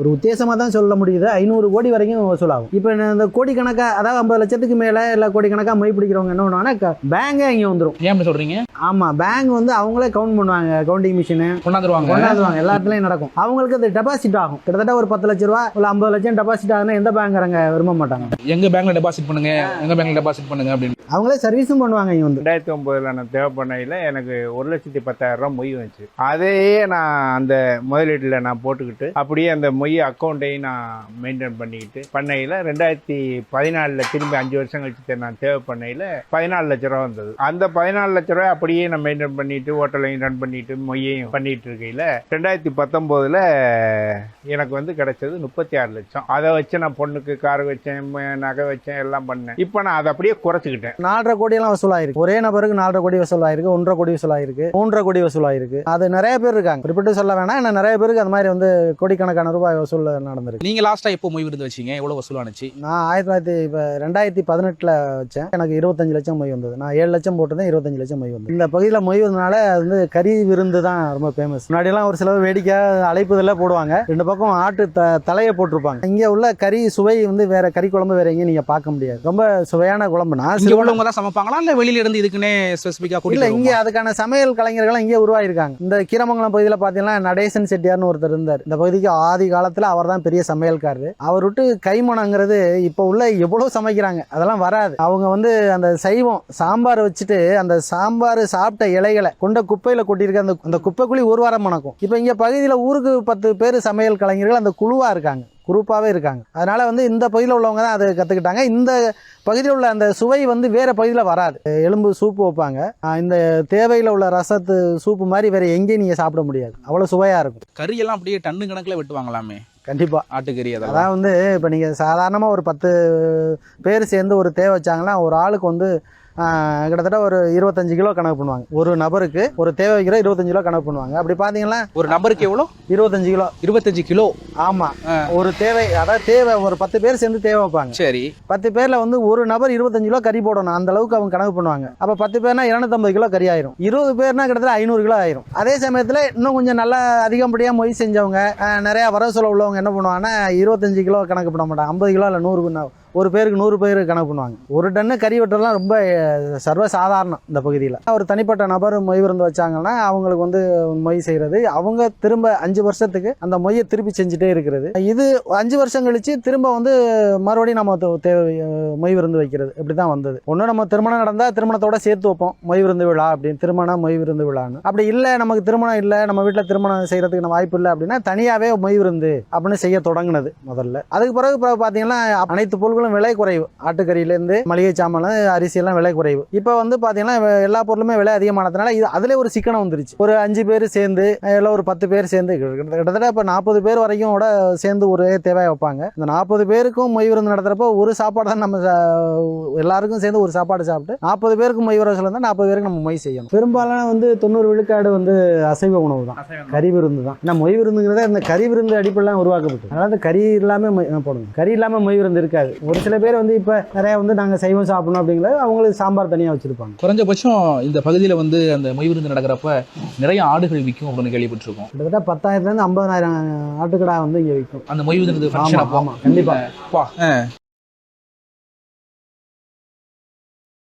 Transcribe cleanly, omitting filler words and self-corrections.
ஒரு உத்தேசமாக தான் சொல்ல முடியுது. 500 கோடி வரைக்கும் வசூலாகும். இப்போ இந்த கோடிக்கணக்காக, அதாவது 50 லட்சத்துக்கு மேலே இல்லை கோடிக்கணக்காக மொய் பிடிக்கிறவங்க என்ன பண்ணுவாங்கன்னா பேங்கே இங்கே வந்துடும். ஏன் அப்படி சொல்றீங்க? ஆமாம், பேங்க் வந்து அவங்களே கவுண்ட் பண்ணுவாங்க. கவுண்டிங் மிஷினு கொண்டாந்துருவாங்க. எல்லா இடத்துலையும் நடக்கும். அவங்களுக்கு அது டெபாசிட் ஆகும். கிட்டத்தட்ட ஒரு 10 லட்ச ரூபா இல்லை 50 லட்சம் டெபாசிட் ஆகுதுன்னா எந்த பேங்காரங்க விரும்ப மாட்டாங்க. எங்க பேங்க்ல டெபாசிட் பண்ணுங்க, எங்க பேங்க்ல டெபாசிட் பண்ணுங்க அப்படின்னு அவங்களே சர்வீஸும் பண்ணுவாங்க. இங்கே வந்து 2009 நான் தேவை பண்ணையில் எனக்கு 1,10,000 மொய் வந்துச்சு. அதையே நான் அந்த முதலீட்டில் நான் போட்டுக்கிட்டு அப்படியே அந்த மொய் அக்கௌண்ட்டையும் நான் மெயின்டைன் பண்ணிக்கிட்டு பண்ணையில் 2014 திரும்பி 5 வருஷம் கழிச்சு நான் தேவை பண்ணையில் 14 லட்ச ரூபா வந்தது. அந்த 14 லட்ச ரூபாய் அப்படியே நான் மெயின்டைன் பண்ணிட்டு ஹோட்டலையும் ரன் பண்ணிட்டு மொய்யையும் பண்ணிட்டு இருக்கையில் 2019 எனக்கு வந்து கிடைச்சது 36 லட்சம். அதை வச்சு நான் பொண்ணுக்கு கார் வச்சேன், நகை வச்சேன், எல்லாம் பண்ணேன். இப்போ நான் அதை அப்படியே குறைச்சிக்கிட்டேன். 4.5 கோடியெல்லாம் வசூலாயிருக்கு. ஒரே நபருக்கு 4.5 கோடி வசூலாயிருக்கு, 1.5 கோடி வசூலாயிருக்கு, 3.5 கோடி வசூலாயிருக்கு. அது நிறைய பேர் இருக்காங்க, குறிப்பிட்டு சொல்ல வேணாம். ஏன்னா நிறைய பேருக்கு அது மாதிரி வந்து கோடிக்கணக்கான ரூபாய் வசூல் நடந்திருக்கு. நீங்க லாஸ்டா எப்போ மொய் விருந்து வச்சீங்க? எவ்வளவு வசூலானுச்சு? நான் 2018 வச்சேன். எனக்கு 25 லட்சம் மொய் வந்தது. நான் 7 லட்சம் போட்டதேன், 25 லட்சம் மொய் வந்தது. இந்த பகுதியில் மொய் வந்ததுனால அது வந்து கறி விருந்து தான் ரொம்ப ஃபேமஸ். முன்னாடியெல்லாம் ஒரு சில வேடிக்கை அழைப்புதெல்லாம் போடுவாங்க. 2 பக்கம் ஆட்டு தலையை போட்டிருப்பாங்க. இங்கே உள்ள கறி சுவை வந்து வேற கறி குழம்பு வேற எங்கேயும் நீங்க பார்க்க முடியாது. ரொம்ப சுவையான குழம்பு. நான் உள்ளவங்க தான் சமைப்பாங்களா இல்ல வெளியில இருந்து இதுக்குன்னே ஸ்பெசிபிக்கா? இல்ல, இங்க அதுக்கான சமையல் கலைஞர்கள் இங்கே உருவாயிருக்காங்க. இந்த கீரமங்கலம் பகுதியில் பாத்தீங்கன்னா நடேசன் செட்டியார்னு ஒருத்தர் இருந்தார். இந்த பகுதிக்கு ஆதி காலத்துல அவர் தான் பெரிய சமையல்காரரு. அவர் விட்டு கைமணங்கிறது இப்ப உள்ள எவ்வளவு சமைக்கிறாங்க அதெல்லாம் வராது. அவங்க வந்து அந்த சைவம் சாம்பார் வச்சுட்டு அந்த சாம்பார் சாப்பிட்ட இலைகளை கொண்ட குப்பையில கொட்டியிருக்க அந்த குப்பைக்குழி ஒரு வாரம் மணக்கும். இப்ப இங்க பகுதியில ஊருக்கு 10 பேர் சமையல் கலைஞர்கள் அந்த குழுவா இருக்காங்க, குரூப்பாகவே இருக்காங்க. அதனால் வந்து இந்த பகுதியில் உள்ளவங்க தான் அதை கற்றுக்கிட்டாங்க. இந்த பகுதியில் உள்ள அந்த சுவை வந்து வேறு பகுதியில் வராது. எலும்பு சூப்பு வைப்பாங்க. இந்த தேவையில் உள்ள ரசத்து சூப்பு மாதிரி வேறு எங்கேயும் நீங்கள் சாப்பிட முடியாது. அவ்வளோ சுவையாக இருக்கும். கறியெல்லாம் அப்படியே டன்னு கணக்கில் வெட்டுவாங்களாமே? கண்டிப்பாக. ஆட்டுக்கறி அதான் வந்து இப்போ நீங்கள் சாதாரணமாக ஒரு 10 பேர் சேர்ந்து ஒரு தேவை வச்சாங்கன்னா ஒரு ஆளுக்கு வந்து கிட்டத்தட்ட ஒரு 25 கிலோ கணக்கு பண்ணுவாங்க. ஒரு நபருக்கு ஒரு தேவை வைக்கிற 25 கிலோ கணக்கு பண்ணுவாங்க. அப்படி பார்த்தீங்கன்னா ஒரு நபருக்கு எவ்வளோ? 25 கிலோ. 25 கிலோ? ஆமாம். ஒரு தேவை, அதாவது தேவை ஒரு 10 பேர் சேர்ந்து தேவை வைப்பாங்க. சரி. 10 பேரில் வந்து ஒரு நபர் 25 கிலோ கறி போடணும். அந்த அளவுக்கு அவங்க கணக்கு பண்ணுவாங்க. அப்போ 10 பேர்னா 250 கிலோ கறி ஆயிரும். 20 பேர்னா கிட்டத்தட்ட 500 கிலோ ஆயிரும். அதே சமயத்தில் இன்னும் கொஞ்சம் நல்லா அதிகப்படியாக மொய் செஞ்சவங்க, நிறையா வர சொல்ல உள்ளவங்க என்ன பண்ணுவாங்கன்னா 25 கிலோ கணக்கு பண்ண மாட்டாங்க. 50 கிலோ இல்லை 100 ஒரு பேருக்கு 100 பேர் கணக்கு பண்ணுவாங்க. ஒரு டன்னு கறி வெட்டலாம் ரொம்ப சர்வசாதாரணம் இந்த பகுதியில். ஒரு தனிப்பட்ட நபர் மொய் விருந்து வச்சாங்கன்னா அவங்களுக்கு வந்து மொய் செய்கிறது, அவங்க திரும்ப 5 வருஷத்துக்கு அந்த மொய்யை திருப்பி செஞ்சுட்டே இருக்கிறது. இது 5 வருஷம் கழிச்சு திரும்ப வந்து மறுபடியும் நம்ம மொய் விருந்து வைக்கிறது. இப்படி தான் வந்தது. ஒன்று நம்ம திருமணம் நடந்தால் திருமணத்தோட சேர்த்து வைப்போம் மொய் விருந்து விழா அப்படின்னு, திருமணம் மொய் விருந்து விழான்னு. அப்படி இல்லை, நமக்கு திருமணம் இல்லை, நம்ம வீட்டில் திருமணம் செய்யறதுக்கு நம்ம வாய்ப்பு இல்லை அப்படின்னா தனியாகவே மொய் விருந்து அப்படின்னு செய்ய தொடங்கினது முதல்ல. அதுக்கு பிறகு பார்த்தீங்கன்னா அனைத்து பொருட்களும் விலை குறைவு. ஆட்டுக்கறியிலேருந்து மளிகை சாமான், அரிசி எல்லாம் விலை குறைவு. இப்போ வந்து பார்த்தீங்கன்னா எல்லா பொருளுமே விலை அதிகமானதுனால இது அதிலே ஒரு சிக்கனம் வந்துருச்சு. ஒரு 5 பேர் சேர்ந்து இல்லை ஒரு 10 பேர் சேர்ந்து கிட்டத்தட்ட இப்போ 40 பேர் வரைக்கும் கூட சேர்ந்து ஒரு தேவையை வைப்பாங்க. இந்த 40 பேருக்கும் மொய் விருந்து நடத்துறப்போ ஒரு சாப்பாடு தான் நம்ம எல்லாருக்கும் சேர்ந்து ஒரு சாப்பாடு சாப்பிட்டு 40 பேருக்கு மொய் விருந்து இருந்தால் 40 பேருக்கு நம்ம மொய் செய்யணும். பெரும்பாலான வந்து 90 விழுக்காடு வந்து அசைவ உணவு தான், கறி விருந்து தான். ஏன்னா மொய் விருந்துங்கிறத இந்த கறி விருந்து அடிப்பெல்லாம் உருவாக்கப்பட்டு, அதனால அந்த கறி இல்லாமல் போடுங்க. கறி இல்லாமல் மொய் விருந்து இருக்காது. ஒரு சில பேர் வந்து இப்போ நிறைய வந்து நாங்கள் சைவம் சாப்பிடணும் அப்படிங்கிறது அவங்களுக்கு சாம்பார் தனியாக வச்சிருப்பாங்க. குறைஞ்சபட்சம் இந்த பகுதியில் வந்து அந்த மொய் விருந்து நடக்கிறப்ப நிறைய ஆடுகள் விற்கும் அப்படின்னு கேள்விப்பட்டிருக்கோம். கிட்டத்தட்ட 10,000 to 50,000 ஆட்டுக்கடா வந்து இங்கே விற்கும் அந்த மொய் விருந்து. ஆமாம், கண்டிப்பாக.